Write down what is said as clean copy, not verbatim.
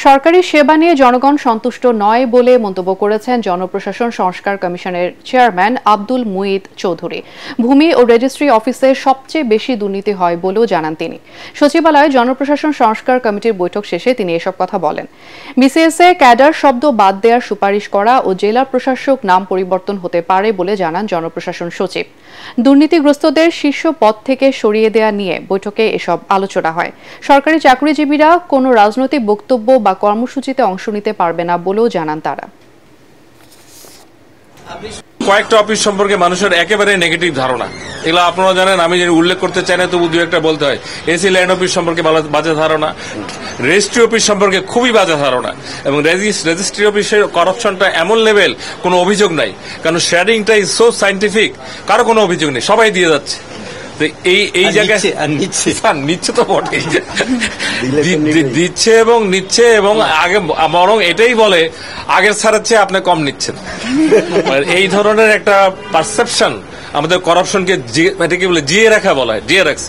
সরকারি সেবা নিয়ে জনগণ সন্তুষ্ট নয় বলে মন্তব্য করেছেন জনপ্রশাসন সংস্কার কমিশনের চেয়ারম্যান আব্দুল মুঈদ চৌধুরী। ভূমি ও রেজিস্ট্রি অফিসে সবচেয়ে বেশি দুর্নীতি হয় বলেও জানান তিনি। সচিবালয়ে জনপ্রশাসন সংস্কার কমিটির বৈঠক শেষে তিনি এসব কথা বলেন। বিসিএসে ক্যাডার শব্দ বাদ দেওয়ার সুপারিশ করা ও জেলা প্রশাসক নাম পরিবর্তন হতে পারে বলে জানান জনপ্রশাসন সচিব। দুর্নীতিগ্রস্তদের শীর্ষ পদ থেকে সরিয়ে দেওয়া নিয়ে বৈঠকে এসব আলোচনা হয়। সরকারি চাকরিজীবীরা কোনো রাজনৈতিক বক্তব্য বা কর্মসূচিতে অংশ নিতে পারবে না বলেও জানান তারা। কয়েকটা অফিস সম্পর্কে মানুষের একেবারে নেগেটিভ ধারণা, এগুলো আপনারা জানেন, আমি উল্লেখ করতে চাই না, তবু দু একটা বলতে হয়। এসি ল্যান্ড অফিস সম্পর্কে বাজে ধারণা, রেজিস্ট্রি অফিস সম্পর্কে খুবই বাজে ধারণা, এবং রেজিস্ট্রি অফিসের করাপশনটা এমন লেভেল, কোনো অভিযোগ নাই, কারণ শেয়ারিংটা ইজ সো সাইন্টিফিক, কারো কোনো অভিযোগ নেই, সবাই দিয়ে যাচ্ছে। এই জায়গায় নিচ্ছে তো বটে, দিচ্ছে এবং নিচ্ছে, এবং আগে বরং এটাই বলে আগের ছাড়ের চেয়ে আপনি কম নিচ্ছেন। এই ধরনের একটা পারসেপশন আমাদের করাপশনকে এটাকে বলে জিয়ে রাখা বলা হয়, জিয়ে রাখছে।